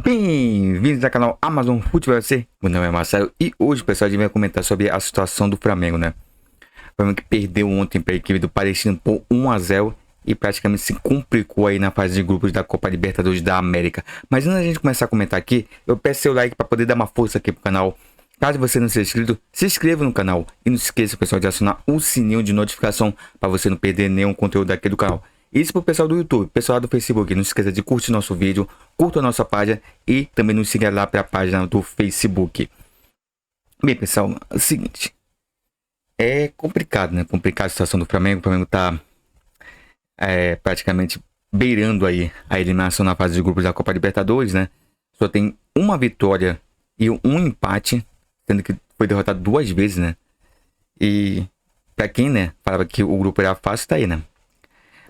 Bem-vindos ao canal Amazon Futebol FC. Meu nome é Marcelo e hoje, pessoal, a gente vai comentar sobre a situação do Flamengo, né? O Flamengo que perdeu ontem para a equipe do Palestino por 1-0 e praticamente se complicou aí na fase de grupos da Copa Libertadores da América. Mas antes da gente começar a comentar aqui, eu peço seu like para poder dar uma força aqui pro canal. Caso você não seja inscrito, se inscreva no canal e não se esqueça, pessoal, de acionar o sininho de notificação para você não perder nenhum conteúdo aqui do canal. Isso pro pessoal do YouTube, pessoal do Facebook, não se esqueça de curtir nosso vídeo, curta a nossa página e também nos siga lá para a página do Facebook. Bem, pessoal, é o seguinte, é complicado, né? Complicada a situação do Flamengo. O Flamengo tá praticamente beirando aí a eliminação na fase de grupos da Copa Libertadores, né? Só tem uma vitória e um empate, sendo que foi derrotado 2 vezes, né? E para quem, né, falava que o grupo era fácil, tá aí, né?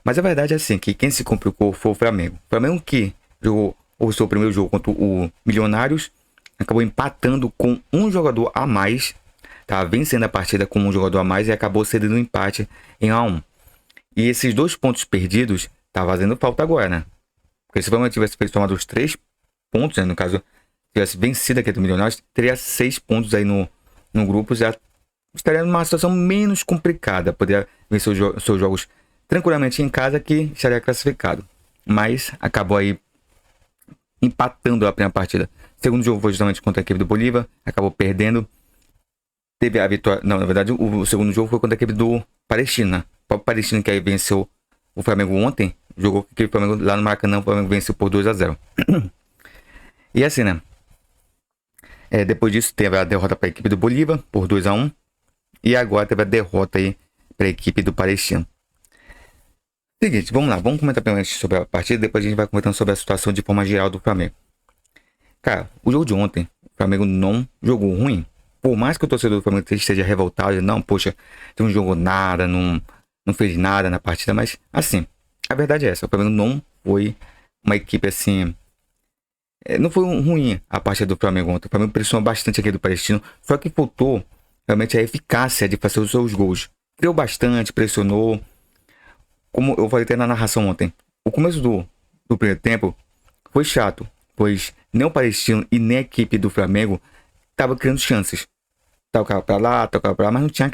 Mas a verdade é assim, que quem se complicou foi o Flamengo. O Flamengo que jogou o seu primeiro jogo contra o Milionários, acabou empatando com um jogador a mais, tá vencendo a partida com um jogador a mais e acabou cedendo um empate em 1-1. E esses 2 pontos perdidos tá fazendo falta agora, né? Porque se o Flamengo tivesse tomado os 3 pontos, né, no caso, tivesse vencido aqui do Milionários, teria 6 pontos aí no grupo, já estaria numa situação menos complicada, poderia vencer os seus jogos tranquilamente em casa, que estaria classificado. Mas acabou aí empatando a primeira partida. O segundo jogo foi justamente contra a equipe do Bolívar, acabou perdendo. Teve a vitória. Não, na verdade, o segundo jogo foi contra a equipe do Palestina. O próprio Palestina que aí venceu o Flamengo ontem, jogou com o Flamengo lá no Maracanã, o Flamengo venceu por 2-0. E assim, né? Depois disso, teve a derrota para a equipe do Bolívar por 2-1. E agora teve a derrota aí para a equipe do Palestina. Seguinte, vamos lá, vamos comentar primeiro sobre a partida, depois a gente vai comentando sobre a situação de forma geral do Flamengo. Cara, o jogo de ontem, o Flamengo não jogou ruim. Por mais que o torcedor do Flamengo esteja revoltado, não, poxa, não jogou nada, não fez nada na partida, mas assim, a verdade é essa, o Flamengo não foi uma equipe assim, não foi ruim a partida do Flamengo ontem. O Flamengo pressionou bastante aqui do Palestino, só que faltou realmente a eficácia de fazer os seus gols. Criou bastante, pressionou. Como eu falei até na narração ontem, o começo do primeiro tempo foi chato, pois nem o Palestino e nem a equipe do Flamengo estavam criando chances. Tocava para lá, mas não tinha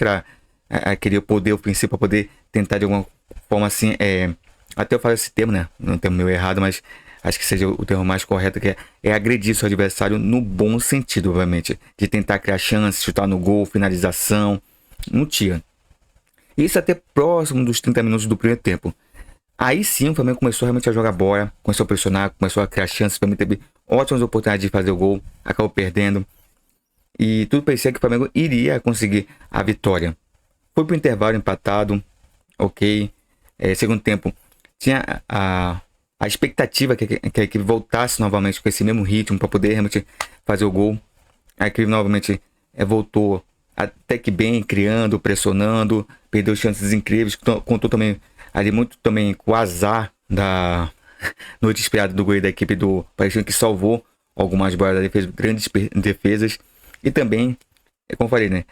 aquele poder ofensivo para poder tentar de alguma forma assim, até eu falo esse termo, né? Não tem o meu errado, mas acho que seja o termo mais correto, que é agredir seu adversário no bom sentido, obviamente. De tentar criar chances, chutar no gol, finalização, não tinha. Isso até próximo dos 30 minutos do primeiro tempo. Aí sim o Flamengo começou realmente a jogar bola, começou a pressionar, começou a criar chances, também teve ótimas oportunidades de fazer o gol, acabou perdendo. E tudo parecia que o Flamengo iria conseguir a vitória. Foi pro intervalo empatado, ok. Segundo tempo, tinha a expectativa que a equipe voltasse novamente com esse mesmo ritmo para poder realmente fazer o gol. A equipe novamente voltou até que bem, criando, pressionando, perdeu chances incríveis, contou também ali muito também com o azar da noite esperada do goleiro da equipe do Palestino, que salvou algumas bolas ali, fez grandes defesas. E também, como eu falei, né,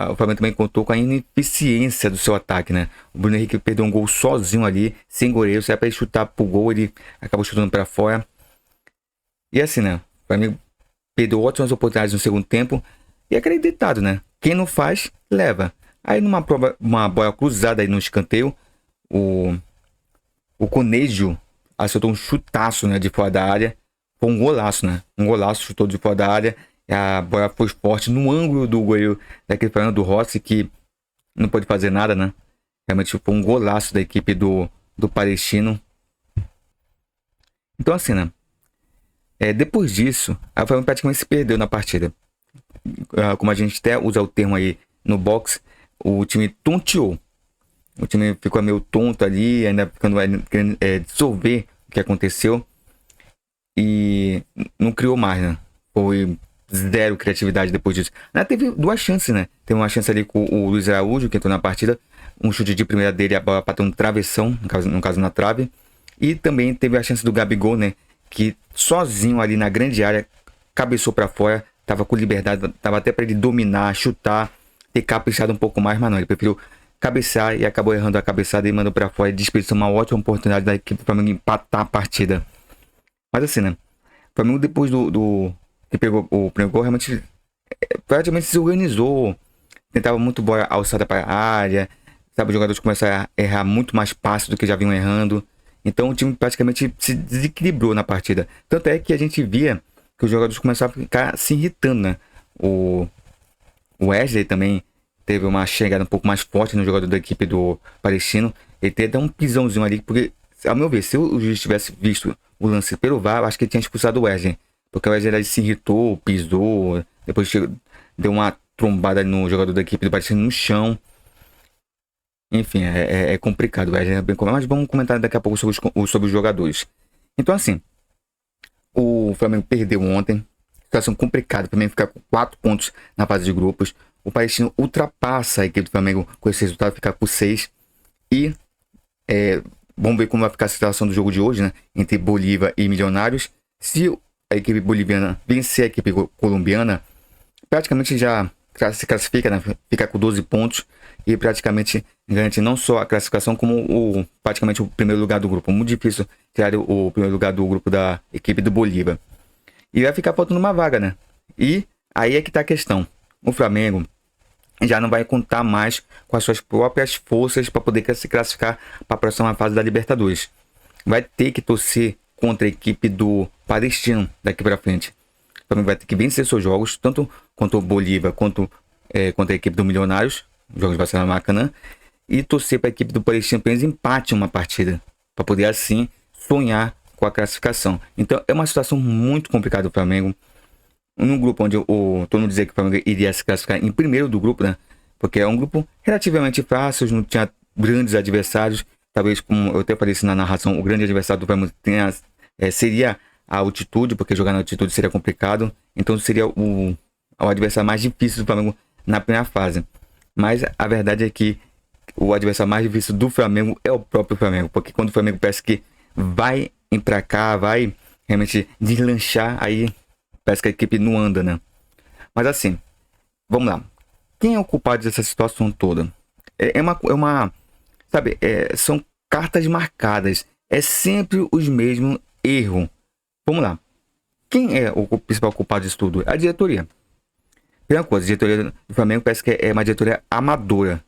o Flamengo também contou com a ineficiência do seu ataque, né? O Bruno Henrique perdeu um gol sozinho ali, sem goleiro, se é para ele chutar pro gol, ele acabou chutando para fora. E assim, né, o Flamengo perdeu ótimas oportunidades no segundo tempo. E aquele ditado, né? Quem não faz, leva. Aí uma bola cruzada aí no escanteio, o Conejo acertou um chutaço, né, de fora da área. Foi um golaço, né? Um golaço, chutou de fora da área. E a bola foi forte no ângulo do goleiro daquele Fernando Rossi, que não pode fazer nada, né? Realmente foi um golaço da equipe do Palestino. Então assim, né? Depois disso, a Flamengo praticamente se perdeu na partida. Como a gente até usa o termo aí no box, o time tonteou. O time ficou meio tonto ali, ainda querendo dissolver o que aconteceu. E não criou mais, né? Foi zero criatividade depois disso. Teve 2 chances, né? Teve uma chance ali com o Luiz Araújo, que entrou na partida. Um chute de primeira dele, a bola bateu um travessão, no caso na trave. E também teve a chance do Gabigol, né? Que sozinho ali na grande área, cabeçou para fora. Tava com liberdade, tava até para ele dominar, chutar, ter caprichado um pouco mais, mas não, ele preferiu cabecear e acabou errando a cabeçada e mandou para fora e desperdiçou uma ótima oportunidade da equipe para empatar a partida. Mas assim, né? Flamengo depois do que pegou o primeiro gol, realmente praticamente se organizou. Tentava muito bola alçada para a área. Sabe, os jogadores começaram a errar muito mais passes do que já vinham errando. Então o time praticamente se desequilibrou na partida. Tanto é que a gente via que os jogadores começaram a ficar se irritando, né? O Wesley também teve uma chegada um pouco mais forte no jogador da equipe do Palestino. Ele teve até um pisãozinho ali, porque, ao meu ver, se o juiz tivesse visto o lance pelo VAR, eu acho que ele tinha expulsado o Wesley. Porque o Wesley se irritou, pisou, depois deu uma trombada no jogador da equipe do Palestino no chão. Enfim, é complicado, Wesley é bem complicado. Mas vamos comentar daqui a pouco sobre os jogadores. Então, assim, o Flamengo perdeu ontem. Situação complicada. O Flamengo ficar com 4 pontos na fase de grupos. O Palestino ultrapassa a equipe do Flamengo com esse resultado, ficar com 6. E vamos ver como vai ficar a situação do jogo de hoje, né? Entre Bolívar e Milionários. Se a equipe boliviana vencer a equipe colombiana, praticamente já se classifica, né? Fica com 12 pontos. E praticamente garante não só a classificação, como praticamente o primeiro lugar do grupo. Muito difícil tirar o primeiro lugar do grupo da equipe do Bolívar. E vai ficar faltando uma vaga, né? E aí é que tá a questão. O Flamengo já não vai contar mais com as suas próprias forças para poder se classificar para a próxima fase da Libertadores. Vai ter que torcer contra a equipe do Palestino daqui para frente. O Flamengo vai ter que vencer seus jogos, tanto contra o Bolívar quanto contra a equipe do Milionários, jogos vai ser na Maracanã, e torcer para a equipe do Palestino apenas empate uma partida, para poder assim sonhar com a classificação. Então é uma situação muito complicada do Flamengo. Num grupo onde todo mundo dizia que o Flamengo iria se classificar em primeiro do grupo, né? Porque é um grupo relativamente fácil, não tinha grandes adversários. Talvez, como eu até falei isso na narração, o grande adversário do Flamengo seria a altitude, porque jogar na altitude seria complicado. Então seria o adversário mais difícil do Flamengo na primeira fase. Mas a verdade é que o adversário mais difícil do Flamengo é o próprio Flamengo. Porque quando o Flamengo parece que vai empracar, vai realmente deslanchar, aí parece que a equipe não anda, né? Mas assim, vamos lá. Quem é o culpado dessa situação toda? Sabe, são cartas marcadas. É sempre os mesmos erros. Vamos lá. Quem é o principal culpado disso tudo? A diretoria. Primeira coisa, a diretoria do Flamengo parece que é uma diretoria amadora.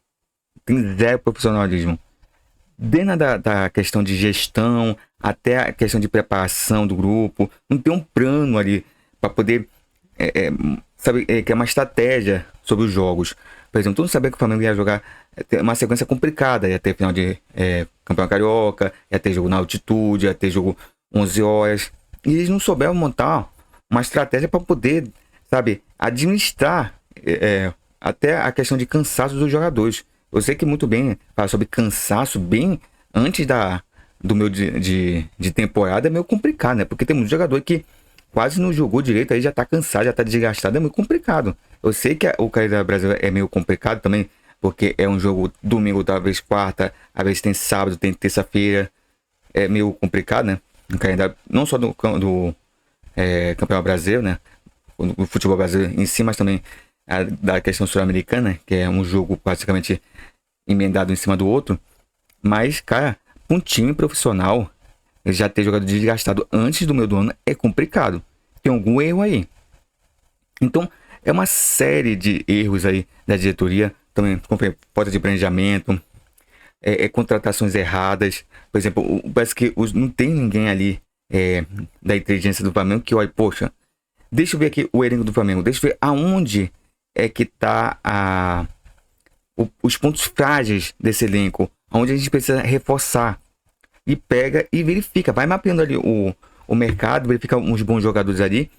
Tem zero profissionalismo. Dentro da questão de gestão, até a questão de preparação do grupo, não tem um plano ali para poder, que é uma estratégia sobre os jogos. Por exemplo, todo mundo sabia que o Flamengo ia jogar uma sequência complicada, ia ter final de Campeonato Carioca, ia ter jogo na altitude, ia ter jogo 11 horas, e eles não souberam montar uma estratégia para poder, sabe, administrar até a questão de cansaço dos jogadores. Eu sei que muito bem falar sobre cansaço bem antes do meu de temporada é meio complicado, né? Porque tem muito jogador que quase não jogou direito, aí já tá cansado, já tá desgastado, é meio complicado. Eu sei que o Carioca Brasileiro é meio complicado também, porque é um jogo domingo, talvez quarta, às vezes tem sábado, tem terça-feira, é meio complicado, né? No calendário, não só do Campeonato Brasileiro, né? O futebol brasileiro em si, mas também da questão sul-americana, que é um jogo praticamente emendado em cima do outro. Mas, cara, um time profissional já ter jogado desgastado antes do meio do ano é complicado. Tem algum erro aí. Então, é uma série de erros aí da diretoria. Também, falta de planejamento, contratações erradas. Por exemplo, parece que não tem ninguém ali da inteligência do Flamengo que olha, poxa, deixa eu ver aqui o elenco do Flamengo. Deixa eu ver aonde é que tá os pontos frágeis desse elenco. Onde a gente precisa reforçar. E pega e verifica. Vai mapeando ali o mercado, verifica uns bons jogadores ali.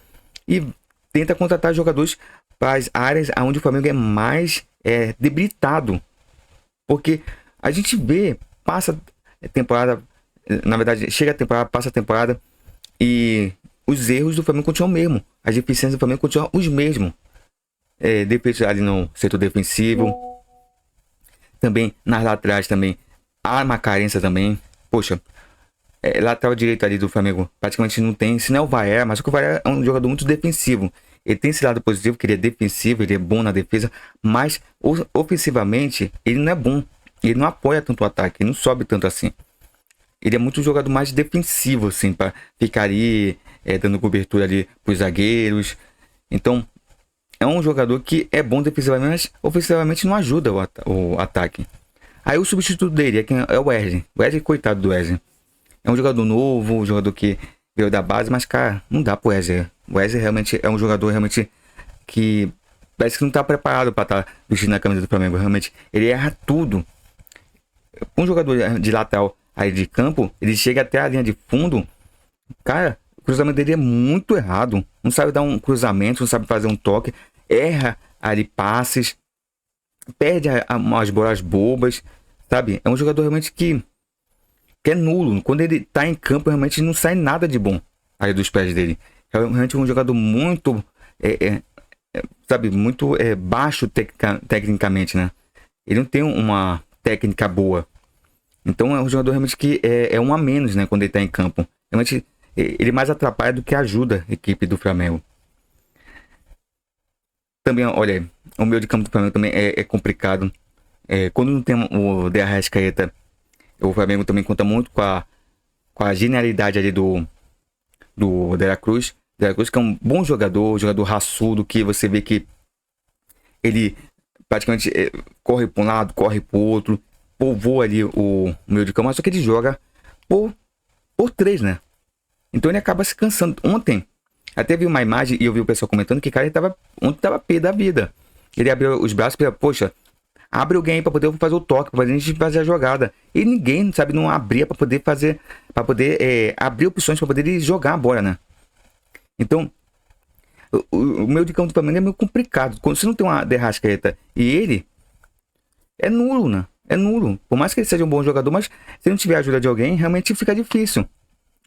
E tenta contratar jogadores para as áreas onde o Flamengo é mais debilitado. Porque a gente vê, passa temporada, na verdade, chega a temporada, passa a temporada, e os erros do Flamengo continuam mesmo. As deficiências do Flamengo continuam os mesmos. Defeitos ali no setor defensivo. Também nas laterais também há uma carência também. Poxa, lateral direito ali do Flamengo praticamente não tem. Se não é o Vaer, mas o Vaer é um jogador muito defensivo. Ele tem esse lado positivo, que ele é defensivo, ele é bom na defesa, mas ofensivamente ele não é bom. Ele não apoia tanto o ataque, ele não sobe tanto assim. ele é muito jogador mais defensivo, assim, para ficar ali, dando cobertura ali pros zagueiros. Então, é um jogador que é bom defensivamente, mas ofensivamente não ajuda o ataque. Aí o substituto dele é o Wesley. O Wesley, coitado do Wesley. É um jogador novo, um jogador que veio da base, mas, cara, não dá pro Wesley. O Wesley realmente é um jogador realmente que parece que não tá preparado para estar vestindo a camisa do Flamengo. Realmente, ele erra tudo. Um jogador de lateral aí de campo, ele chega até a linha de fundo, cara, o cruzamento dele é muito errado. Não sabe dar um cruzamento, não sabe fazer um toque, erra ali passes, perde as bolas bobas, sabe? É um jogador realmente que é nulo. Quando ele tá em campo, realmente não sai nada de bom aí dos pés dele. Realmente é um jogador muito, sabe, muito baixo tecnicamente, né? Ele não tem uma técnica boa. Então é um jogador realmente que é um a menos, né? Quando ele tá em campo. Realmente ele mais atrapalha do que ajuda a equipe do Flamengo. Também, olha, o meio de campo do Flamengo também é complicado. Quando não tem o De Arrascaeta, o Flamengo também conta muito com a genialidade ali do De La Cruz. De La Cruz, que é um bom jogador raçudo, que você vê que ele praticamente corre para um lado, corre para o outro, povoa ali o meio de campo, mas só que ele joga por três, né? Então ele acaba se cansando. Ontem, até vi uma imagem e eu vi o pessoal comentando que, cara, ontem tava pé da vida. Ele abriu os braços e poxa, abre alguém aí pra poder fazer o toque, pra gente fazer a jogada. E ninguém, sabe, não abria pra poder fazer, abrir opções pra poder jogar a bola, né? Então, o meio de campo do Flamengo é meio complicado. Quando você não tem uma De Arrascaeta e ele, é nulo, né? É nulo. Por mais que ele seja um bom jogador, mas se não tiver a ajuda de alguém, realmente fica difícil.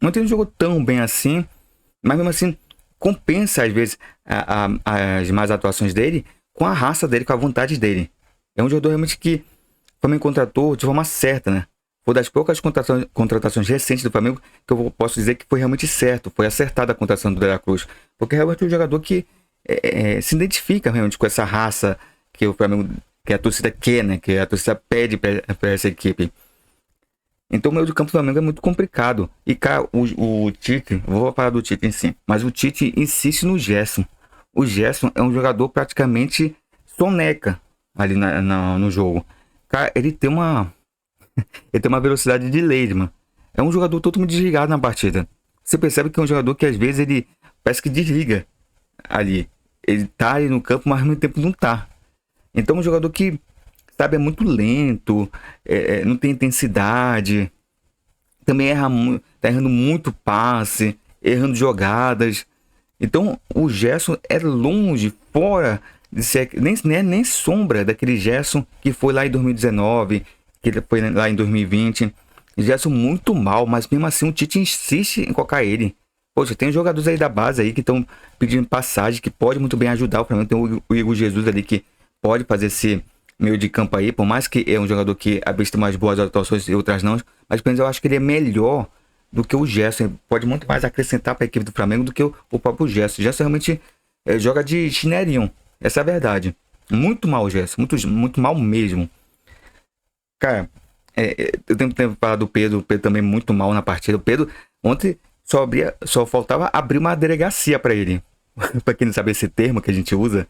Ontem ele não jogou tão bem assim, mas mesmo assim compensa às vezes as más atuações dele com a raça dele, com a vontade dele. É um jogador realmente que o Flamengo contratou de forma certa, né? Foi das poucas contratações recentes do Flamengo que eu posso dizer que foi realmente certo, foi acertada a contratação do De La Cruz, porque realmente é um jogador que se identifica realmente com essa raça que o Flamengo, que a torcida quer, né? Que a torcida pede para essa equipe. Então o meio de campo do Flamengo é muito complicado. E, cara, o Tite, vou falar do Tite em si, mas o Tite insiste no Gerson. O Gerson é um jogador praticamente soneca ali no jogo. Cara, ele tem uma velocidade de laser, mano. É um jogador totalmente desligado na partida. Você percebe que é um jogador que às vezes ele parece que desliga ali. Ele tá ali no campo, mas ao mesmo tempo não tá. Então é um jogador que, sabe, é muito lento, não tem intensidade, também tá errando muito passe, errando jogadas. Então o Gerson é longe, fora de ser, nem sombra daquele Gerson que foi lá em 2019, que ele foi lá em 2020. Gerson muito mal, mas mesmo assim o Tite insiste em colocar ele. Poxa, tem jogadores aí da base aí que estão pedindo passagem, que pode muito bem ajudar o Flamengo. Tem o Igor Jesus ali que pode fazer esse meio de campo aí, por mais que é um jogador que às vezes tem mais boas atuações e outras não, mas pelo menos eu acho que ele é melhor do que o Gerson, pode muito mais acrescentar para a equipe do Flamengo do que o próprio Gerson. O Gerson realmente joga de chinelinho, essa é a verdade. Muito mal o Gerson, muito mal mesmo. Cara, eu tenho que falar do Pedro, o Pedro também muito mal na partida. O Pedro ontem só faltava abrir uma delegacia para ele. Para quem não sabe esse termo que a gente usa,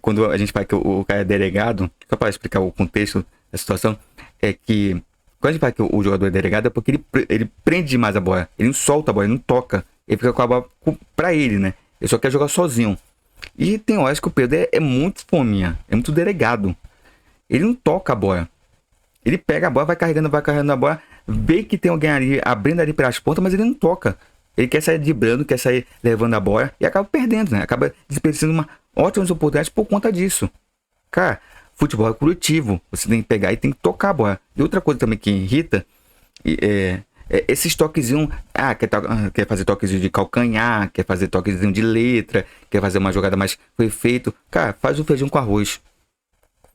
quando a gente fala que o cara é delegado, só para explicar o contexto da situação, é que quando a gente fala que o jogador é delegado é porque ele prende demais a bola, ele não solta a bola, ele não toca, ele fica com a bola pra ele, né? Ele só quer jogar sozinho. E tem horas que o Pedro é muito fominha, é muito delegado. Ele não toca a bola. Ele pega a bola, vai carregando a bola, vê que tem alguém ali abrindo ali pelas pontas, mas ele não toca. Ele quer sair driblando, quer sair levando a bola e acaba perdendo, né? Acaba desperdiçando uma ótimas oportunidades por conta disso. Cara, futebol é coletivo. Você tem que pegar e tem que tocar a bola. E outra coisa também que irrita é esses toquezinhos. Quer fazer toquezinho de calcanhar, quer fazer toquezinho de letra, quer fazer uma jogada mais com efeito. Cara, faz o feijão com arroz.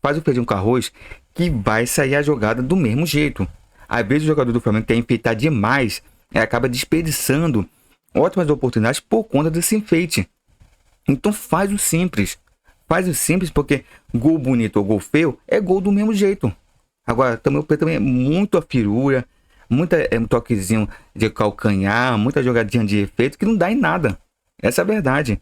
Faz o feijão com arroz que vai sair a jogada do mesmo jeito. Às vezes o jogador do Flamengo quer enfeitar demais e acaba desperdiçando ótimas oportunidades por conta desse enfeite. Então faz o simples. Faz o simples, porque gol bonito ou gol feio é gol do mesmo jeito. Agora, também o Pedro também é muito a firula, Um toquezinho de calcanhar, muita jogadinha de efeito que não dá em nada. Essa é a verdade.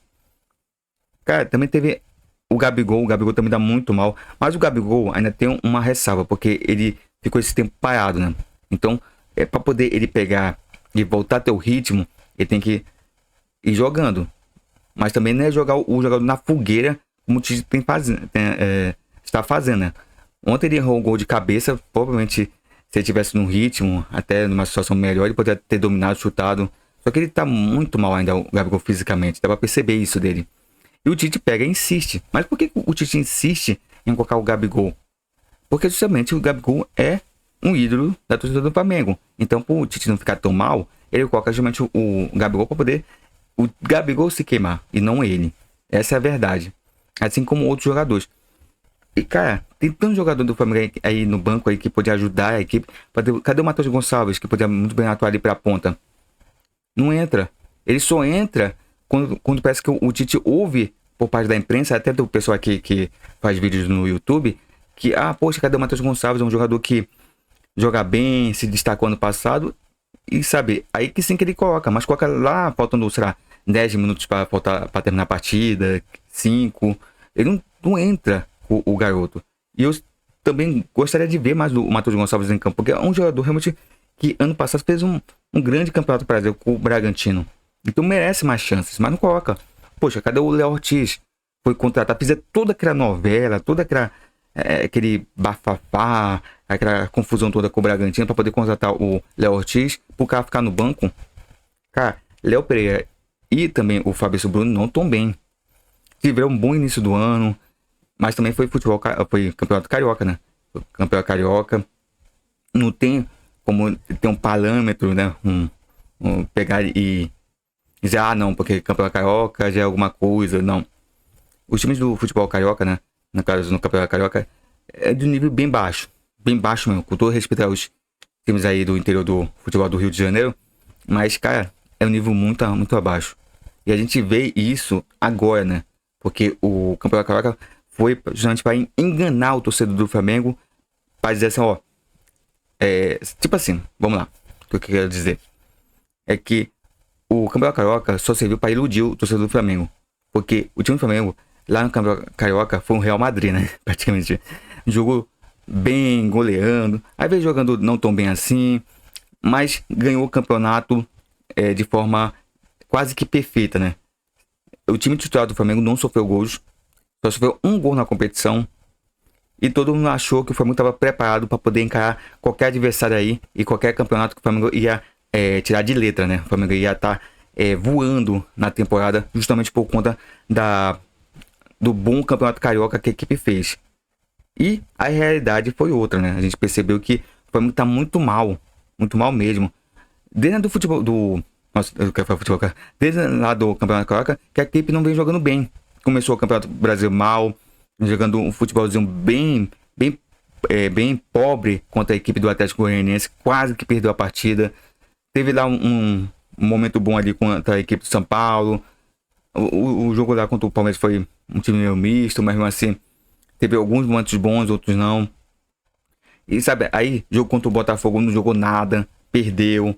Cara, também teve o Gabigol também dá muito mal, mas o Gabigol ainda tem uma ressalva, porque ele ficou esse tempo parado, né? Então, para poder ele pegar e voltar a ter o ritmo, ele tem que ir jogando. Mas também não é jogar o jogador na fogueira, como o Tite está fazendo, né? Ontem ele errou um gol de cabeça, provavelmente se ele tivesse num ritmo, até numa situação melhor, ele poderia ter dominado, chutado. Só que ele tá muito mal ainda, o Gabigol, fisicamente. Dá pra perceber isso dele. E o Tite pega e insiste. Mas por que o Tite insiste em colocar o Gabigol? Porque justamente o Gabigol é um ídolo da torcida do Flamengo. Então, por o Tite não ficar tão mal, ele coloca justamente o Gabigol para poder o Gabigol se queimar e não ele. Essa é a verdade. Assim como outros jogadores. E, cara, tem tanto jogador do Flamengo aí no banco aí que podia ajudar a equipe. Cadê o Matheus Gonçalves, que podia muito bem atuar ali pra ponta? Não entra. Ele só entra quando parece que o Tite ouve por parte da imprensa, até do pessoal aqui que faz vídeos no YouTube, que, poxa, cadê o Matheus Gonçalves? É um jogador que joga bem, se destacou ano passado. E sabe, aí que sim que ele coloca, mas coloca lá, faltando, sei lá, 10 minutos para terminar a partida, 5. Ele não entra, o garoto. E eu também gostaria de ver mais o Matheus Gonçalves em campo, porque é um jogador realmente que ano passado fez um grande campeonato brasileiro com o Bragantino. Então merece mais chances, mas não coloca. Poxa, cadê o Léo Ortiz? Foi contratado, fez toda aquela novela, toda aquele bafafá, aquela confusão toda com o Bragantino para poder contratar o Léo Ortiz, pro cara ficar no banco. Cara, Léo Pereira e também o Fabrício Bruno não estão bem. Tiveram um bom início do ano, mas também foi campeonato carioca, né? Campeonato carioca. Não tem como ter um parâmetro, né? Pegar e dizer, não, porque campeonato carioca já é alguma coisa. Não. Os times do futebol carioca, né? No caso, no campeonato carioca, é de um nível bem baixo. Bem baixo mesmo. Com todo respeito aos times aí do interior do futebol do Rio de Janeiro. Mas, cara, é um nível muito, muito abaixo. E a gente vê isso agora, né? Porque o campeonato carioca foi justamente para enganar o torcedor do Flamengo. Para dizer assim, tipo assim, vamos lá. O que eu quero dizer é que o campeonato carioca só serviu para iludir o torcedor do Flamengo. Porque o time do Flamengo, lá no campeonato carioca, foi um Real Madrid, né? Praticamente. Jogou bem, goleando. Às vezes jogando não tão bem assim. Mas ganhou o campeonato de forma quase que perfeita, né? O time titular do Flamengo não sofreu gols. Só sofreu um gol na competição. E todo mundo achou que o Flamengo estava preparado para poder encarar qualquer adversário aí. E qualquer campeonato que o Flamengo ia tirar de letra, né? O Flamengo ia estar voando na temporada. Justamente por conta do bom campeonato carioca que a equipe fez. E a realidade foi outra, né? A gente percebeu que o Flamengo está muito mal mesmo. Desde do futebol nossa, eu quero falar futebol, cara. Desde lá do Campeonato Carioca, que a equipe não vem jogando bem. Começou o Campeonato Brasileiro mal, jogando um futebolzinho bem pobre contra a equipe do Atlético Goianiense, quase que perdeu a partida. Teve lá um momento bom ali contra a equipe do São Paulo. O jogo lá contra o Palmeiras foi um time meio misto, mas mesmo assim teve alguns momentos bons, outros não. E sabe, aí jogo contra o Botafogo não jogou nada, perdeu.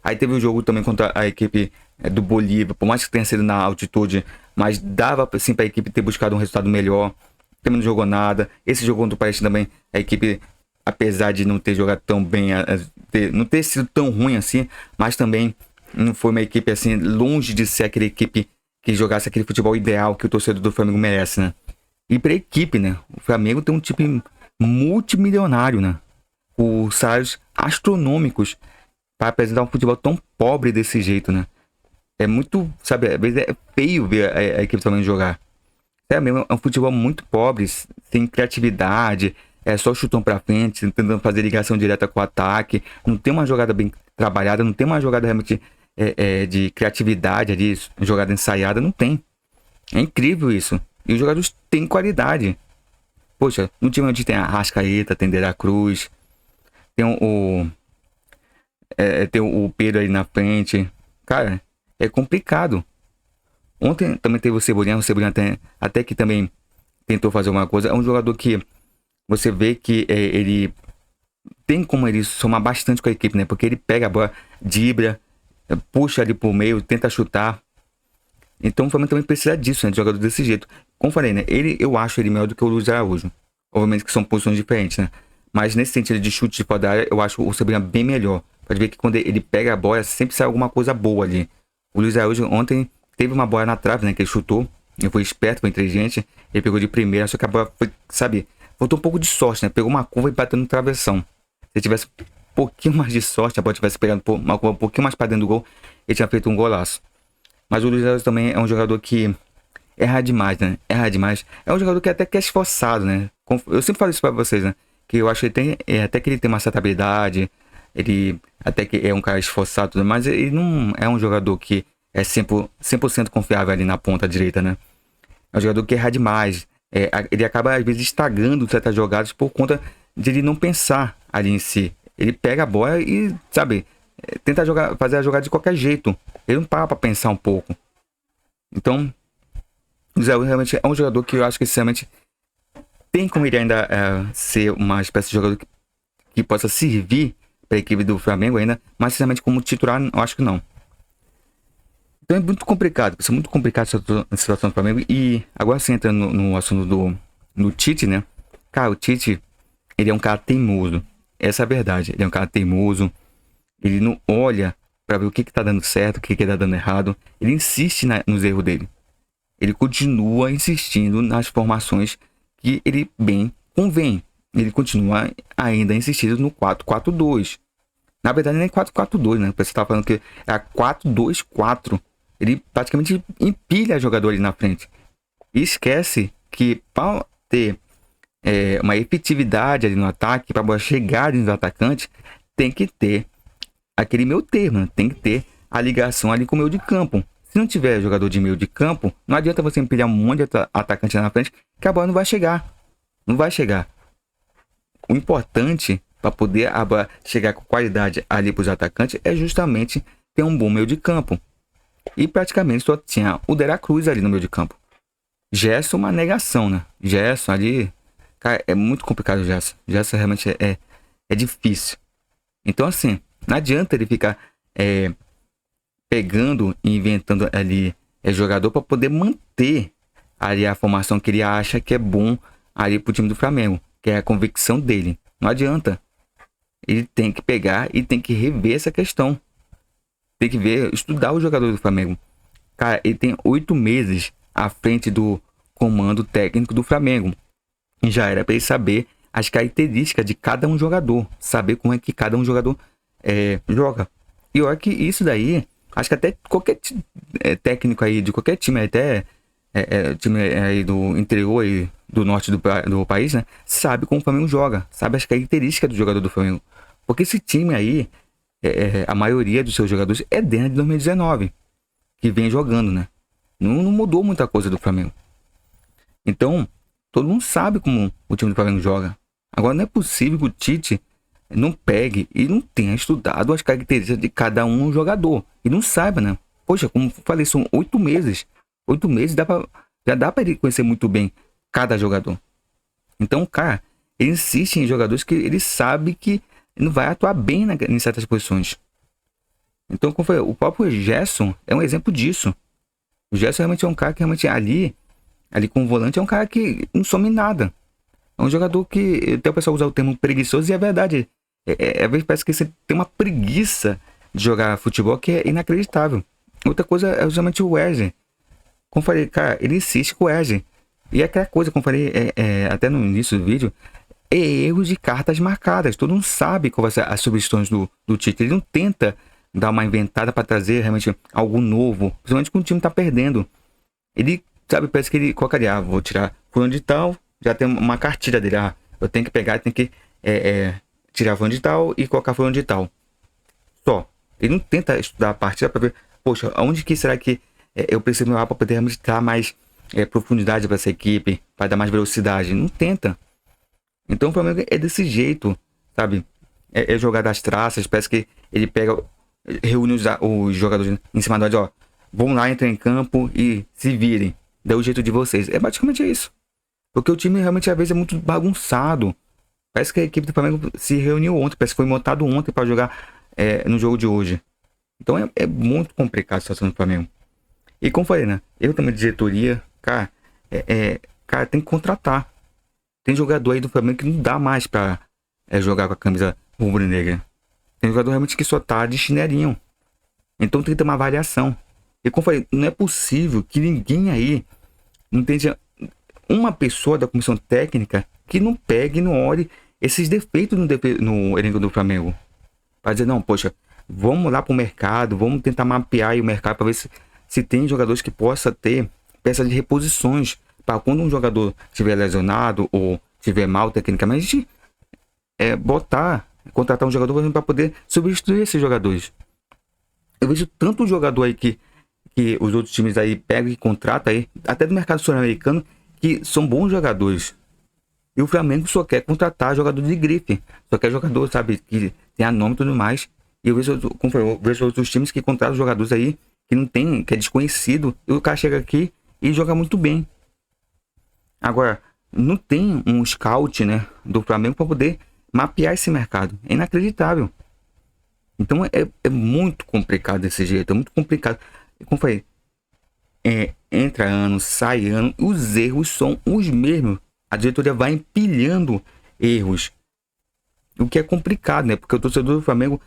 Aí teve o jogo também contra a equipe do Bolívia, por mais que tenha sido na altitude, mas dava sim para a equipe ter buscado um resultado melhor. Também não jogou nada. Esse jogo contra o Palestina também, a equipe, apesar de não ter jogado tão bem, não ter sido tão ruim assim, mas também não foi uma equipe assim, longe de ser aquela equipe que jogasse aquele futebol ideal que o torcedor do Flamengo merece, né? E pra equipe, né? O Flamengo tem um time multimilionário, né? Com salários astronômicos para apresentar um futebol tão pobre desse jeito, né? É muito, sabe, às vezes é feio ver a equipe do Flamengo jogar. É mesmo, é um futebol muito pobre, sem criatividade, é só chutão pra frente, tentando fazer ligação direta com o ataque, não tem uma jogada bem trabalhada, não tem uma jogada realmente de criatividade ali, jogada ensaiada, não tem. É incrível isso. E os jogadores têm qualidade. Poxa, no time onde tem a Arrascaeta, tem De La Cruz, tem o Pedro aí na frente. Cara, é complicado. Ontem também teve o Cebolinha até que também tentou fazer alguma coisa. É um jogador que você vê que ele tem como ele somar bastante com a equipe, né? Porque ele pega a bola, dribla, puxa ali pro meio, tenta chutar. Então o Flamengo também precisa disso, né? De jogador desse jeito. Como eu falei, né? Eu acho ele melhor do que o Luiz Araújo. Obviamente que são posições diferentes, né? Mas nesse sentido de chute de fora da área, eu acho o Sabrina bem melhor. Pode ver que quando ele pega a bola, sempre sai alguma coisa boa ali. O Luiz Araújo ontem teve uma bola na trave, né? Que ele chutou. Ele foi esperto, foi inteligente. Ele pegou de primeira, só que a bola foi, sabe? Faltou um pouco de sorte, né? Pegou uma curva e bateu no travessão. Se tivesse um pouquinho mais de sorte, a bola tivesse pegado uma curva um pouquinho mais para dentro do gol, ele tinha feito um golaço. Mas o Luiz Araújo também é um jogador que erra demais, né? Erra demais. É um jogador que até que é esforçado, né? Eu sempre falo isso pra vocês, né? Que eu acho que ele tem, até que ele tem uma certa habilidade, ele até que é um cara esforçado, mas ele não é um jogador que é 100% confiável ali na ponta direita, né? É um jogador que erra demais. Ele acaba, às vezes, estragando certas jogadas por conta de ele não pensar ali em si. Ele pega a bola e, sabe, tenta fazer a jogada de qualquer jeito. Ele não para pra pensar um pouco. Então, o Zé realmente é um jogador que eu acho que, sinceramente, tem como ele ainda ser uma espécie de jogador que possa servir para a equipe do Flamengo ainda, mas, sinceramente, como titular, eu acho que não. Então é muito complicado, é muito complicado a situação do Flamengo. E agora você entra no assunto do Tite, né? Cara, o Tite, ele é um cara teimoso. Essa é a verdade. Ele é um cara teimoso. Ele não olha para ver o que tá dando certo, o que tá dando errado. Ele insiste nos erros dele. Ele continua insistindo nas formações que ele bem convém. Ele continua ainda insistindo no 4-4-2. Na verdade, nem 4-4-2, né? Você tá falando que é a 4-2-4. Ele praticamente empilha jogador ali na frente. E esquece que para ter uma efetividade ali no ataque, para chegar ali no atacante, tem que ter aquele meio termo, né? Tem que ter a ligação ali com o meio de campo. Se não tiver jogador de meio de campo, não adianta você empilhar um monte de atacante na frente, que a bola não vai chegar. Não vai chegar. O importante para poder chegar com qualidade ali para os atacantes é justamente ter um bom meio de campo. E praticamente só tinha o De La Cruz ali no meio de campo. Gerson, uma negação, né? Gerson ali, cara, é muito complicado o Gerson. Gerson realmente é difícil. Então, assim, não adianta ele ficar pegando e inventando ali jogador para poder manter ali a formação que ele acha que é bom ali pro time do Flamengo, que é a convicção dele. Não adianta. Ele tem que pegar e tem que rever essa questão. Tem que ver, estudar o jogador do Flamengo. Cara, ele tem 8 meses à frente do comando técnico do Flamengo. E já era para ele saber as características de cada um jogador. Saber como é que cada um jogador joga. E olha que isso daí, acho que até qualquer técnico aí, de qualquer time, até time aí do interior aí, do norte do país, né? Sabe como o Flamengo joga. Sabe as características do jogador do Flamengo. Porque esse time aí, a maioria dos seus jogadores é dentro de 2019 que vem jogando, né? Não mudou muita coisa do Flamengo. Então, todo mundo sabe como o time do Flamengo joga. Agora, não é possível que o Tite não pegue e não tenha estudado as características de cada um jogador. E não saiba, né? Poxa, como eu falei, são 8 meses. 8 meses já dá para ele conhecer muito bem cada jogador. Então, cara, ele insiste em jogadores que ele sabe que não vai atuar bem em certas posições. Então, como foi, o próprio Gerson é um exemplo disso. O Gerson realmente é um cara que realmente ali com o volante é um cara que não some nada. É um jogador que até o pessoal usa o termo preguiçoso e é verdade. Às vezes parece que você tem uma preguiça de jogar futebol que é inacreditável. Outra coisa é justamente o Wesley. Como eu falei, cara, ele insiste com o Wesley. E aquela coisa, como eu falei até no início do vídeo, erros de cartas marcadas. Todo mundo sabe qual vai ser as substituições do Tite. Ele não tenta dar uma inventada para trazer realmente algo novo, principalmente quando o time tá perdendo. Ele, sabe, parece que ele colocaria, vou tirar fulano de tal, já tem uma cartilha dele, eu tenho que pegar, tenho que tirar fulano de tal e colocar fulano de tal. Só. Ele não tenta estudar a partida para ver, poxa, aonde que será que eu preciso melhorar para poder realmente dar mais profundidade para essa equipe, para dar mais velocidade. Não tenta. Então o Flamengo é desse jeito, sabe? É jogar das traças, parece que ele pega, reúne os jogadores em cima da hora, vão lá, entram em campo e se virem. Dá o jeito de vocês. É basicamente isso. Porque o time realmente às vezes é muito bagunçado. Parece que a equipe do Flamengo se reuniu ontem, parece que foi montado ontem para jogar no jogo de hoje. Então é muito complicado a situação do Flamengo. E como falei, né? Eu também de diretoria, cara, cara, tem que contratar. Tem jogador aí do Flamengo que não dá mais pra jogar com a camisa rubro-negra. Tem jogador realmente que só tá de chinelinho. Então tem que ter uma avaliação. E como eu falei, não é possível que ninguém aí não tenha uma pessoa da comissão técnica que não pegue e não olhe esses defeitos no elenco do Flamengo. Pra dizer, não, poxa, vamos lá pro mercado, vamos tentar mapear aí o mercado para ver se tem jogadores que possa ter peças de reposições para quando um jogador estiver lesionado ou estiver mal tecnicamente, contratar um jogador para poder substituir esses jogadores. Eu vejo tanto jogador aí que os outros times aí pegam e contratam aí, até do mercado sul-americano, que são bons jogadores. E o Flamengo só quer contratar jogador de grife. Só quer jogador, sabe, que tem a nome e tudo mais. E eu vejo outros times que contratam jogadores aí que não tem, que é desconhecido. E o cara chega aqui e joga muito bem. Agora, não tem um scout, né, do Flamengo para poder mapear esse mercado. É inacreditável. Então é muito complicado desse jeito. É muito complicado. Como eu falei, entra ano, sai ano. Os erros são os mesmos. A diretoria vai empilhando erros. O que é complicado, né? Porque o torcedor do Flamengo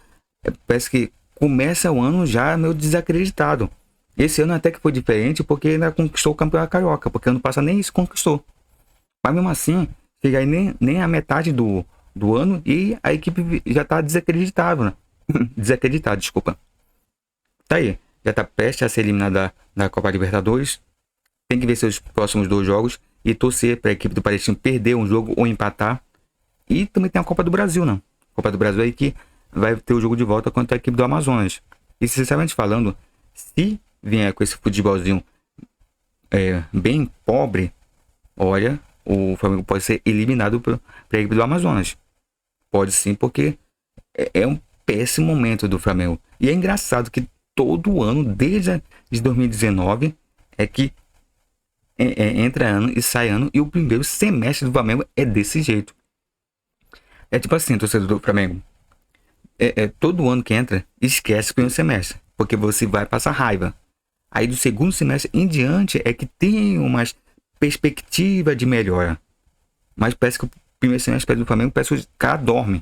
parece que começa o ano já meio desacreditado. Esse ano até que foi diferente porque ainda conquistou o Campeonato Carioca. Porque ano passado nem isso conquistou. Mas mesmo assim, chega aí nem a metade do ano e a equipe já tá desacreditável, né? Desacreditado, desculpa. Tá aí. Já tá prestes a ser eliminada da Copa Libertadores. Tem que ver seus próximos 2 jogos e torcer para a equipe do Palestino perder um jogo ou empatar. E também tem a Copa do Brasil, né? Copa do Brasil aí que vai ter o jogo de volta contra a equipe do Amazonas. E sinceramente falando, se vier com esse futebolzinho bem pobre, olha, o Flamengo pode ser eliminado para a equipe do Amazonas. Pode sim, porque é um péssimo momento do Flamengo. E é engraçado que todo ano, desde 2019, é que entra ano e sai ano, e o primeiro semestre do Flamengo é desse jeito. É tipo assim, torcedor do Flamengo. Todo ano que entra, esquece o primeiro semestre, porque você vai passar raiva. Aí do segundo semestre em diante é que tem uma perspectiva de melhora. Mas parece que o primeiro semestre do Flamengo parece que o cara dorme.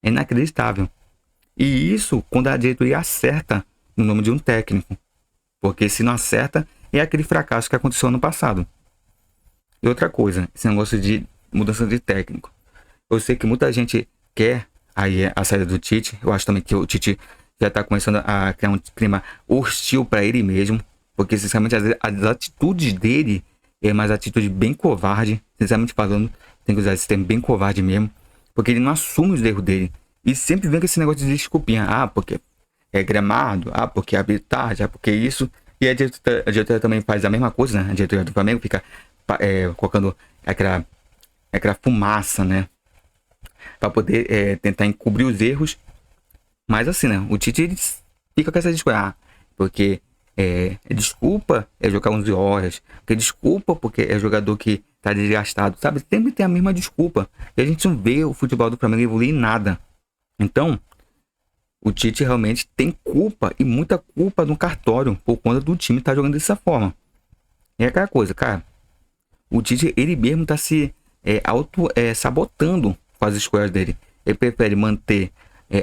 É inacreditável. E isso quando a diretoria acerta no nome de um técnico. Porque se não acerta, é aquele fracasso que aconteceu no passado. E outra coisa, esse negócio de mudança de técnico. Eu sei que muita gente quer aí a saída do Tite. Eu acho também que o Tite já está começando a criar um clima hostil para ele mesmo. Porque, sinceramente, as atitudes dele é mais atitude bem covarde. Sinceramente falando, tem que usar esse termo bem covarde mesmo. Porque ele não assume os erros dele. E sempre vem com esse negócio de desculpinha. Ah, porque é gramado. Ah, porque é arbitragem. Ah, porque isso. E a diretoria também faz a mesma coisa, né? A diretoria do Flamengo fica colocando aquela fumaça, né? Para poder tentar encobrir os erros. Mas assim, né? O Tite ele fica com essa desculpa. Ah, porque desculpa jogar 11 horas. Porque desculpa porque é jogador que tá desgastado. Sabe? Sempre tem a mesma desculpa. E a gente não vê o futebol do Flamengo evoluir em nada. Então, o Tite realmente tem culpa e muita culpa no cartório por conta do time estar jogando dessa forma. É aquela coisa, cara. O Tite, ele mesmo tá se sabotando com as escolhas dele. Ele prefere manter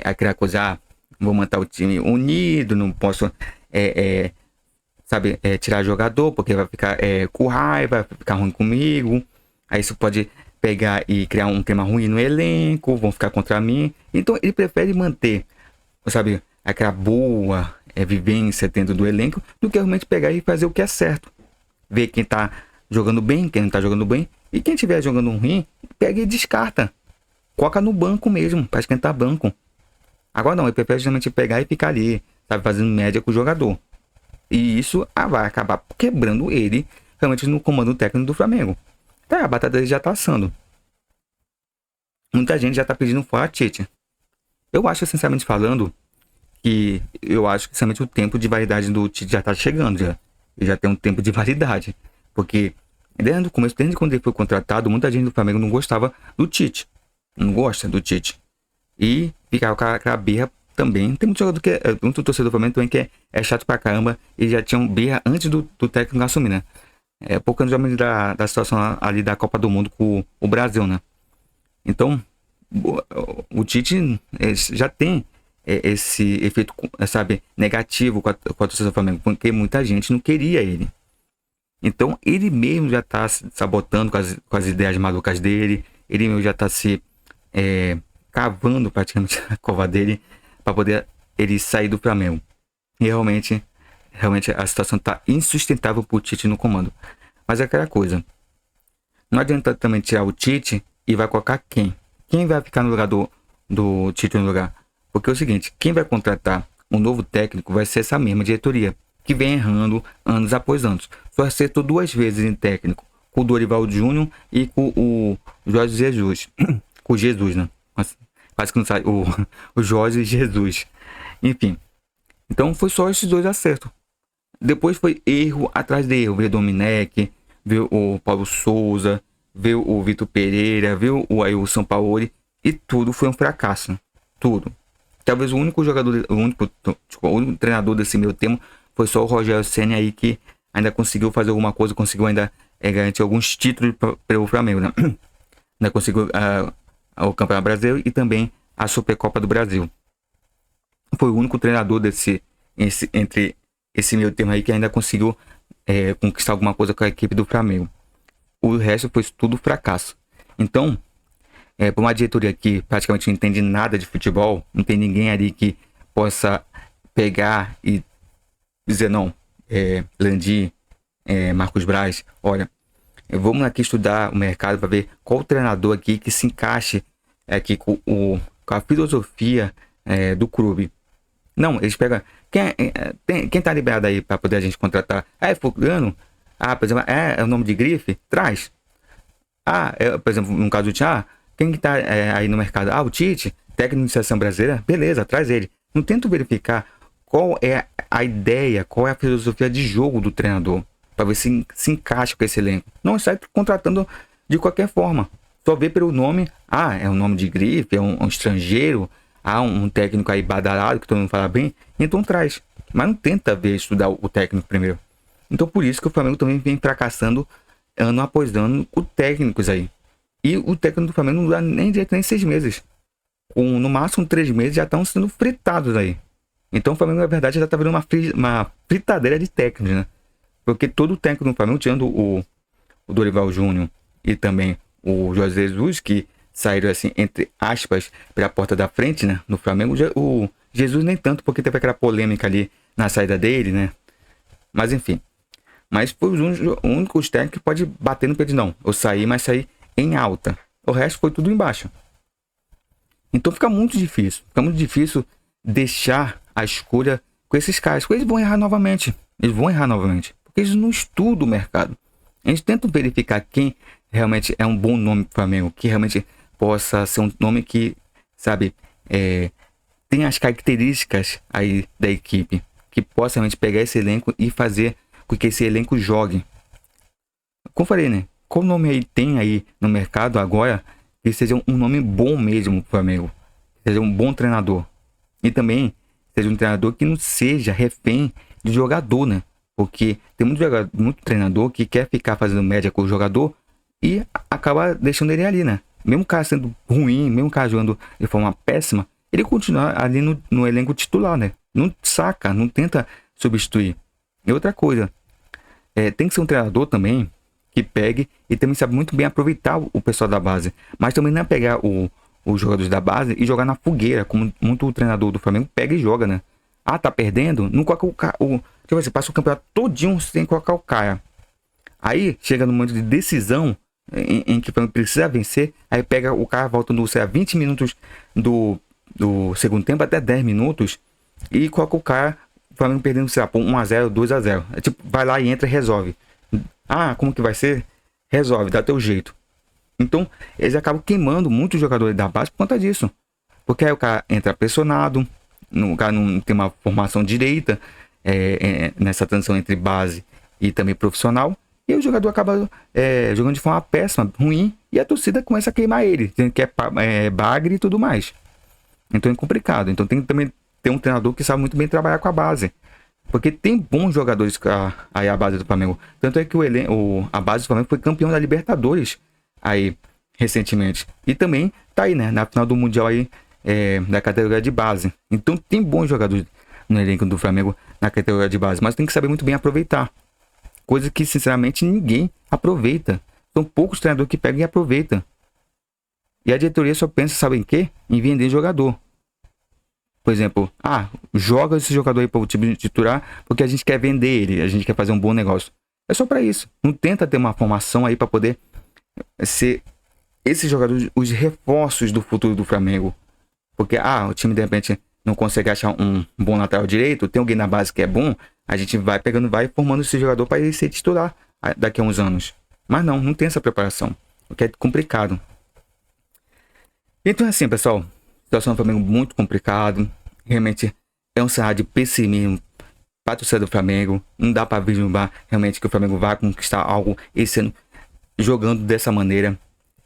aquela coisa, vou manter o time unido, não posso, tirar jogador, porque vai ficar com raiva, vai ficar ruim comigo. Aí isso pode pegar e criar um clima ruim no elenco, vão ficar contra mim. Então ele prefere manter, sabe, aquela boa vivência dentro do elenco, do que realmente pegar e fazer o que é certo. Ver quem tá jogando bem, quem não tá jogando bem, e quem estiver jogando ruim, pega e descarta. Coloca no banco mesmo, para esquentar banco. Agora não, ele prefere justamente pegar e ficar ali, sabe, fazendo média com o jogador. E isso vai acabar quebrando ele, realmente, no comando técnico do Flamengo. Tá, a batata dele já tá assando. Muita gente já tá pedindo fora Tite. Eu acho, sinceramente falando, que sinceramente o tempo de validade do Tite já tá chegando, já. Ele já tem um tempo de validade. Porque desde o começo, desde quando ele foi contratado, muita gente do Flamengo não gostava do Tite. não gosta do Tite. E fica com a birra também. Tem muito jogador que muito torcedor do Flamengo também que é chato pra caramba. E já tinham birra antes do técnico assumir, né? Pouco antes da situação ali da Copa do Mundo com o Brasil, né? Então, o Tite já tem esse efeito, sabe, negativo com a torcida do Flamengo, porque muita gente não queria ele. Então, ele mesmo já tá se sabotando com as ideias malucas dele, ele mesmo já tá se cavando praticamente a cova dele para poder ele sair do Flamengo. E realmente a situação tá insustentável pro Tite no comando. Mas é aquela coisa, não adianta também tirar o Tite e vai colocar quem? Quem vai ficar no lugar do Tite no lugar? Porque é o seguinte, quem vai contratar um novo técnico vai ser essa mesma diretoria, que vem errando anos após anos. Só acertou 2 vezes em técnico, com o Dorival Júnior e com o Jorge Jesus. Com o Jesus, né? Quase que não sai. O Jorge Jesus. Enfim. Então foi só esses 2 acertos. Depois foi erro atrás de erro. Veio o Domenech, veio o Paulo Souza, veio o Vitor Pereira, veio o Sampaoli. E tudo foi um fracasso. Tudo. Talvez o único treinador desse meio termo foi só o Rogério Ceni aí, que ainda conseguiu fazer alguma coisa, conseguiu ainda garantir alguns títulos para o Flamengo, né? Ainda conseguiu o Campeonato Brasileiro e também a Supercopa do Brasil. Foi o único treinador entre esse meio termo aí que ainda conseguiu conquistar alguma coisa com a equipe do Flamengo. O resto foi tudo fracasso. Então, para uma diretoria que praticamente não entende nada de futebol, não tem ninguém ali que possa pegar e dizer não, Landim, Marcos Braz, olha, vamos aqui estudar o mercado para ver qual treinador aqui que se encaixe aqui com a filosofia do clube. Não, eles pegam quem tá liberado aí para poder a gente contratar. É fulano? Por exemplo, é o nome de grife? Traz. Por exemplo, no caso do Thiago, quem que tá aí no mercado? O Tite, técnico de seleção brasileira? Beleza, traz ele. Não tento verificar qual é a ideia, qual é a filosofia de jogo do treinador, para ver se encaixa com esse elenco. Não sai contratando de qualquer forma. Só vê pelo nome, é um nome de grife, é um estrangeiro, um técnico aí badalado, que todo mundo fala bem, então traz. Mas não tenta estudar o técnico primeiro. Então por isso que o Flamengo também vem fracassando ano após ano com técnicos aí. E o técnico do Flamengo não dá nem direito nem 6 meses. No máximo 3 meses já estão sendo fritados aí. Então o Flamengo, na verdade, já está virando uma fritadeira de técnicos, né? Porque todo técnico do Flamengo, tirando o Dorival Júnior e também o Jorge Jesus, que saíram assim, entre aspas, pela porta da frente, né? No Flamengo, o Jesus nem tanto, porque teve aquela polêmica ali na saída dele, né? Mas enfim. Mas foi o único técnico que pode bater no peito, não. Eu saí, mas saí em alta. O resto foi tudo embaixo. Então fica muito difícil. Fica muito difícil deixar a escolha com esses caras. Porque eles vão errar novamente. Porque eles não estudam o mercado. Eles tentam verificar quem realmente é um bom nome para o Flamengo. Que realmente possa ser um nome que, sabe, tem as características aí da equipe. Que possa realmente pegar esse elenco e fazer com que esse elenco jogue. Como eu falei, né? Qual nome aí tem aí no mercado agora que seja um nome bom mesmo pro Flamengo? Seja um bom treinador. E também seja um treinador que não seja refém de jogador, né? Porque tem muito treinador que quer ficar fazendo média com o jogador e acaba deixando ele ali, né? Mesmo o cara sendo ruim, mesmo o cara jogando de forma péssima, ele continua ali no elenco titular, né? Não saca, não tenta substituir. E outra coisa, tem que ser um treinador também que pegue e também sabe muito bem aproveitar o pessoal da base. Mas também não é pegar os jogadores da base e jogar na fogueira, como muito o treinador do Flamengo pega e joga, né? Tá perdendo? Não coloca tipo assim, passa o campeonato todinho sem colocar o cara. Aí chega no momento de decisão em que o Flamengo precisa vencer, aí pega o cara voltando 20 minutos do segundo tempo até 10 minutos e coloca o cara, o Flamengo perdendo, sei lá, por 1-0, 2-0. Tipo, vai lá e entra e resolve. Como que vai ser? Resolve, dá teu jeito. Então, eles acabam queimando muitos jogadores da base por conta disso. Porque aí o cara entra pressionado, o cara não tem uma formação direita nessa transição entre base e também profissional. E aí o jogador acaba jogando de forma péssima, ruim, e a torcida começa a queimar ele, dizendo que é bagre e tudo mais. Então é complicado. Então tem que também ter um treinador que sabe muito bem trabalhar com a base. Porque tem bons jogadores aí a base do Flamengo. Tanto é que a base do Flamengo foi campeão da Libertadores aí recentemente. E também tá aí, né? Na final do Mundial aí da categoria de base. Então tem bons jogadores no elenco do Flamengo na categoria de base. Mas tem que saber muito bem aproveitar. Coisa que, sinceramente, ninguém aproveita. São poucos treinadores que pegam e aproveitam. E a diretoria só pensa, sabe em quê? Em vender jogador. Por exemplo, joga esse jogador aí para o time titular porque a gente quer vender ele, a gente quer fazer um bom negócio. É só para isso. Não tenta ter uma formação aí para poder ser esses jogadores os reforços do futuro do Flamengo. Porque o time de repente não consegue achar um bom lateral direito, tem alguém na base que é bom, a gente vai pegando, vai formando esse jogador para ele ser titular daqui a uns anos. Mas não tem essa preparação, o que é complicado. Então é assim, pessoal. A situação do Flamengo muito complicado. Realmente é um cenário de pessimismo para a torcida do Flamengo. Não dá para vislumbrar realmente que o Flamengo vai conquistar algo esse ano jogando dessa maneira,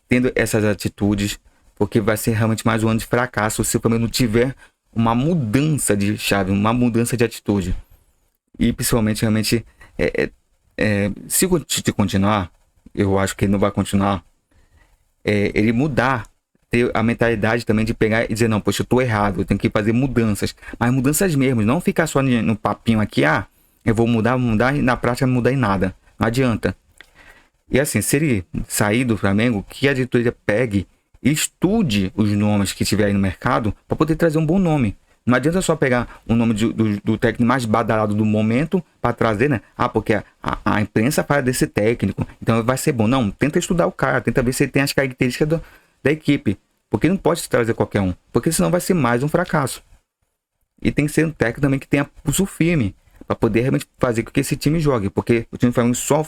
tendo essas atitudes, porque vai ser realmente mais um ano de fracasso se o Flamengo não tiver uma mudança de chave, uma mudança de atitude. E principalmente realmente se continuar, eu acho que ele não vai continuar, ele mudar, ter a mentalidade também de pegar e dizer, não, poxa, eu tô errado, eu tenho que fazer mudanças, mas mudanças mesmo, não ficar só no papinho aqui, eu vou mudar e na prática não mudar em nada, não adianta. E assim, se ele sair do Flamengo, que a diretoria pegue e estude os nomes que tiver aí no mercado para poder trazer um bom nome. Não adianta só pegar o nome do técnico mais badalado do momento para trazer, né? Porque a imprensa fala desse técnico, então vai ser bom. Não, tenta estudar o cara, tenta ver se ele tem as características da equipe. Porque não pode trazer qualquer um, porque senão vai ser mais um fracasso. E tem que ser um técnico também que tenha pulso firme para poder realmente fazer com que esse time jogue. Porque o time do Flamengo só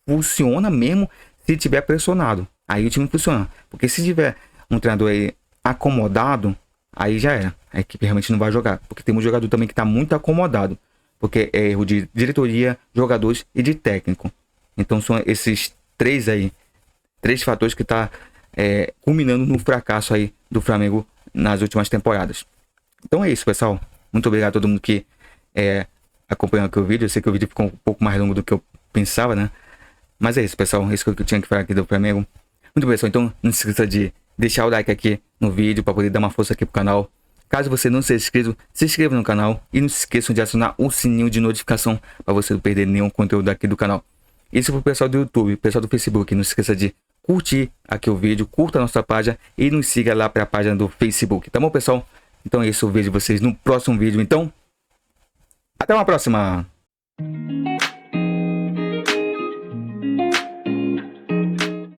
funciona mesmo se tiver pressionado. Aí o time funciona. Porque se tiver um treinador aí acomodado, aí já era. A equipe realmente não vai jogar. Porque tem um jogador também que está muito acomodado. Porque é erro de diretoria, jogadores e de técnico. Então são esses três fatores que tá culminando no fracasso aí do Flamengo nas últimas temporadas. Então é isso, pessoal. Muito obrigado a todo mundo que acompanhou aqui o vídeo. Eu sei que o vídeo ficou um pouco mais longo do que eu pensava, né? Mas é isso, pessoal. É isso que eu tinha que falar aqui do Flamengo. Muito bem, pessoal. Então não se esqueça de deixar o like aqui no vídeo para poder dar uma força aqui pro canal. Caso você não seja inscrito, se inscreva no canal. E não se esqueçam de acionar o sininho de notificação para você não perder nenhum conteúdo aqui do canal. Isso pro pessoal do YouTube, pessoal do Facebook. Não se esqueça de curtir aqui o vídeo, curta a nossa página e nos siga lá para a página do Facebook. Tá bom, pessoal? Então é isso. Eu vejo vocês no próximo vídeo. Então, até uma próxima!